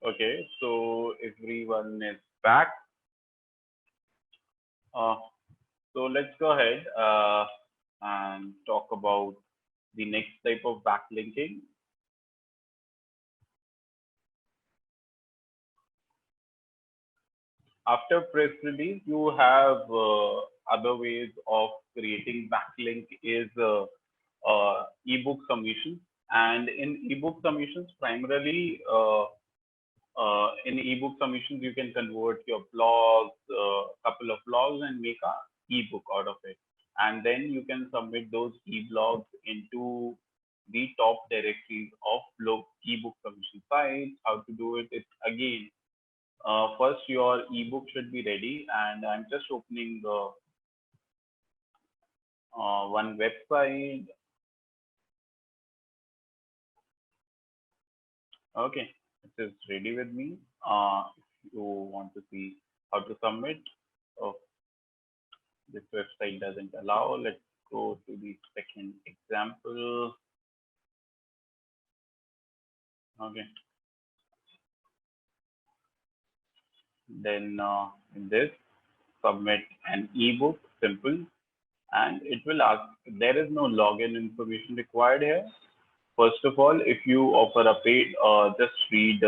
Okay, so everyone is back. So let's go ahead and talk about the next type of backlinking. After press release, you have other ways of creating backlink is ebook submissions. And in ebook submissions, primarily in ebook submissions, you can convert your blogs, couple of blogs, and make a ebook out of it. And then you can submit those eblogs into the top directories of ebook submission sites. How to do it? It's again, first your ebook should be ready, and I'm just opening one website. Okay, it is ready with me. If you want to see how to submit, this website doesn't allow. Let's go to the second example. Okay. Then in this, submit an ebook, simple, and it will ask. There is no login information required here. First of all, if you offer a paid, just read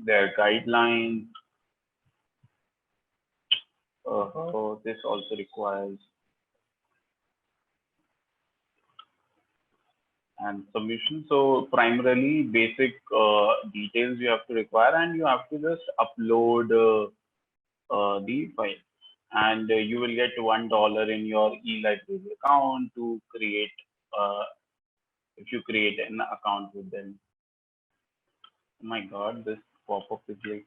their guidelines. This also requires and submission. So primarily basic details you have to require, and you have to just upload the file, and you will get $1 in your 𝐬𝐧𝐿ibrary account to create if you create an account with them. Oh my God, this pop-up is like,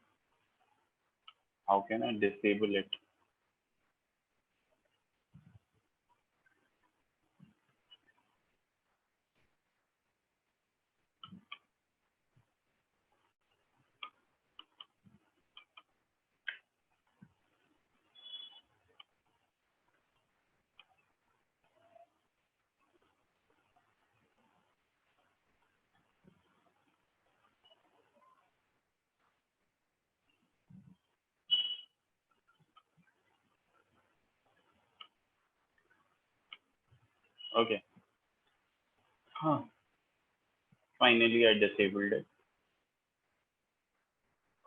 how can I disable it? Okay. Finally, I disabled it.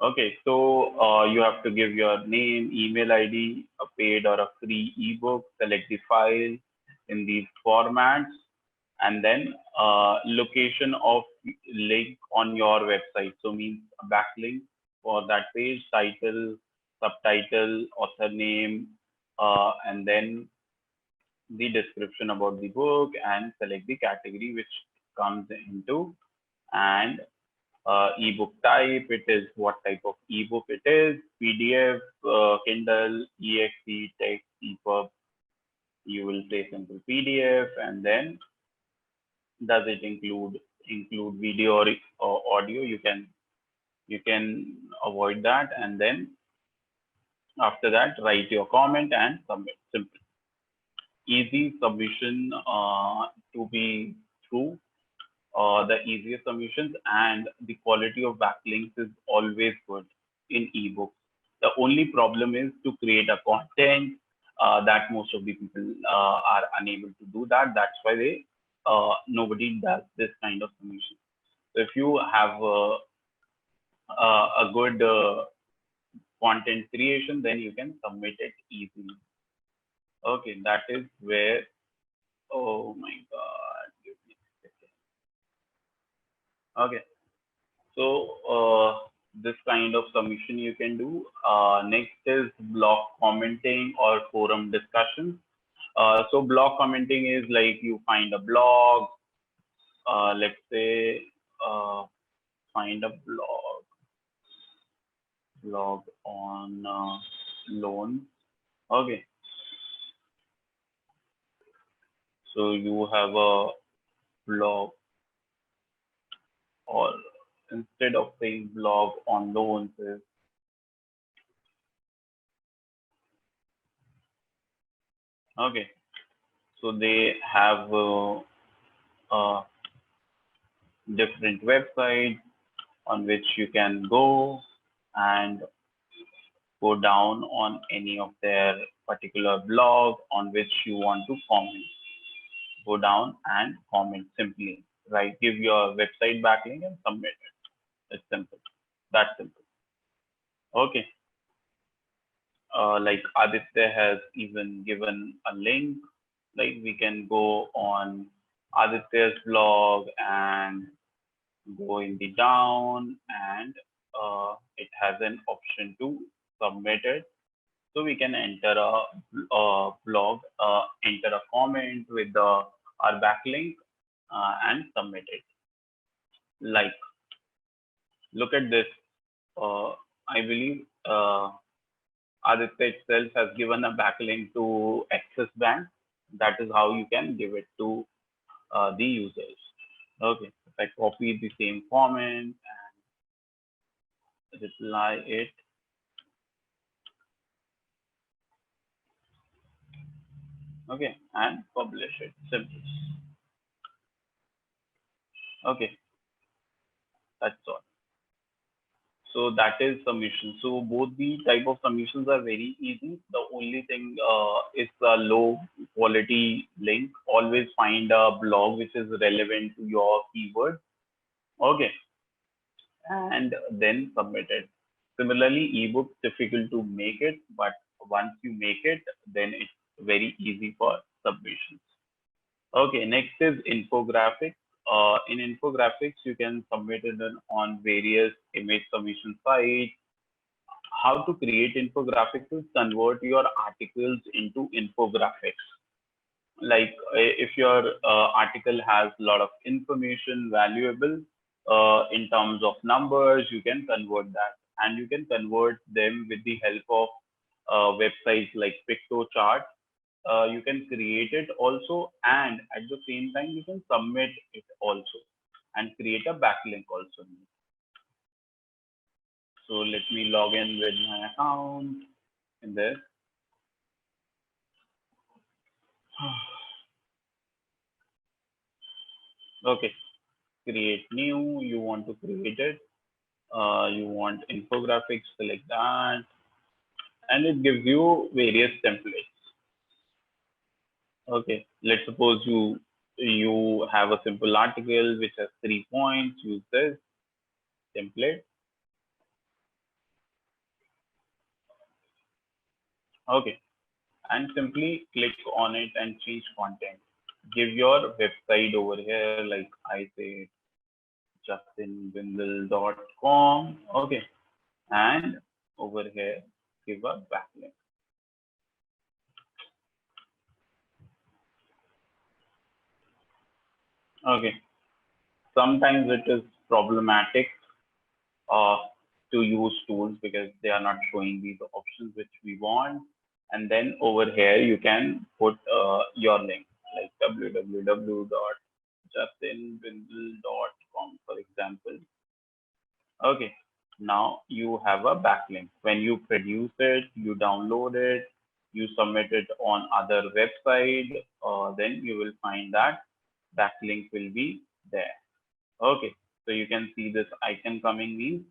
Okay, so you have to give your name, email ID, a paid or a free ebook, select the file in these formats, and then location of link on your website. So means a backlink for that page, title, subtitle, author name, and then the description about the book, and select the category which comes into, and ebook type. It is what type of ebook it is: PDF, Kindle, exe, text, EPUB. You will say simple PDF, and then does it include video or audio? You can avoid that, and then after that write your comment and submit. Simple, easy submission to be through. The easiest submissions, and the quality of backlinks is always good in ebooks. The only problem is to create a content that most of the people are unable to do that. That's why nobody does this kind of submission. So if you have a good content creation, then you can submit it easily. Okay, that is where, oh my God. Okay, so this kind of submission you can do. Next is blog commenting or forum discussions. So blog commenting is like you find a blog, let's say find a blog on loans. Okay, so you have a blog, or instead of saying blog on loans is okay. So they have different websites on which you can go and go down on any of their particular blog on which you want to comment. Go down and comment simply, right? Give your website backlink and submit it. It's simple. That's simple. Okay. Like Aditya has even given a link. Like we can go on Aditya's blog and go in the down, and it has an option to submit it. So we can enter a blog, enter a comment with our backlink and submit it. Like, look at this. I believe Aditya itself has given a backlink to Axis Bank. That is how you can give it to the users. Okay, if I copy the same comment and reply it. Okay, and publish it. Simple. Okay, that's all. So that is submission. So both the type of submissions are very easy. The only thing is a low quality link. Always find a blog which is relevant to your keyword. Okay, and then submit it. Similarly, ebook difficult to make it, but once you make it, then it's very easy for submissions. Okay, next is infographics. In infographics, you can submit it on various image submission sites. How to create infographics is convert your articles into infographics. Like if your article has a lot of information valuable in terms of numbers, you can convert that, and you can convert them with the help of websites like Pictochart. You can create it also, and at the same time you can submit it also and create a backlink also. So let me log in with my account in this. Okay, create new. You want to create it. You want infographics, select that, and it gives you various templates. Okay, let's suppose you have a simple article which has 3 points. Use this template. Okay, and simply click on it and change content. Give your website over here, like I say, justinbindel.com. Okay, and over here, give a backlink. Okay, sometimes it is problematic to use tools because they are not showing these options which we want. And then over here, you can put your link like www.justinbindel.com, for example. Okay, now you have a backlink. When you produce it, you download it, you submit it on other website, then you will find that backlink will be there. Okay, so you can see this icon coming means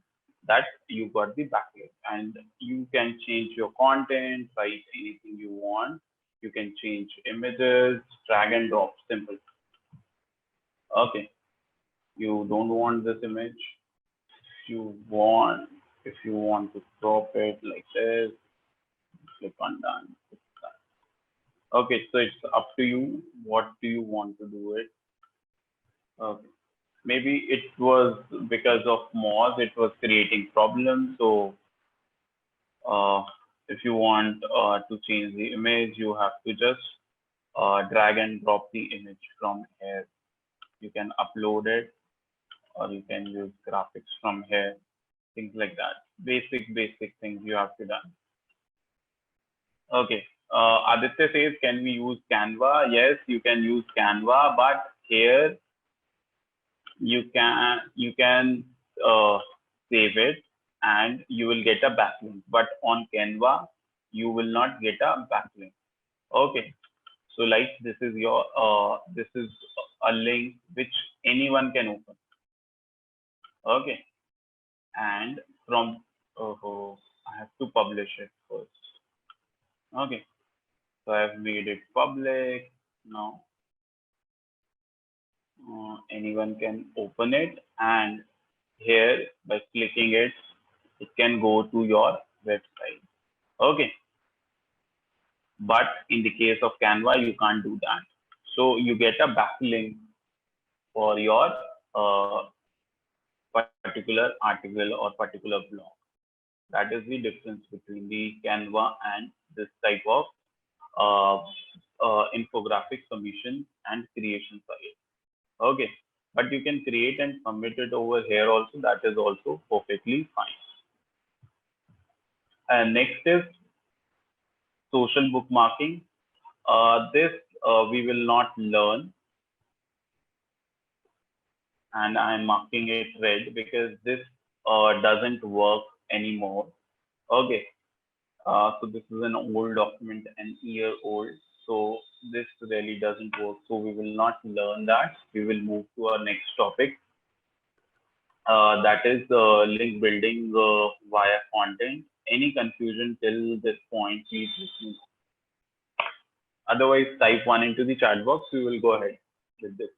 that you got the backlink, and you can change your content, write anything you want. You can change images, drag and drop, simple. Okay, you don't want this image. If you want to crop it like this, click on done. Okay, so it's up to you. What do you want to do it? Okay. Maybe it was because of Moz, it was creating problems. So if you want to change the image, you have to just drag and drop the image from here. You can upload it, or you can use graphics from here, things like that. Basic things you have to do. Okay. Aditya says, can we use Canva? Yes, you can use Canva, but here you can save it and you will get a backlink, but on Canva you will not get a backlink. Okay, so like this is your this is a link which anyone can open. Okay, and from, oh, I have to publish it first. Okay, so I've made it public. Now anyone can open it, and here by clicking it, it can go to your website. Okay, but in the case of Canva, you can't do that. So you get a backlink for your particular article or particular blog. That is the difference between the Canva and this type of uh, infographic submission and creation site. Okay, but you can create and submit it over here also. That is also perfectly fine. And next is social bookmarking. This we will not learn, and I'm marking it red because this doesn't work anymore. Okay, so this is an old document, an year old. So this really doesn't work. So we will not learn that. We will move to our next topic. That is link building via content. Any confusion till this point, please let me know. Otherwise, type one into the chat box. We will go ahead with this.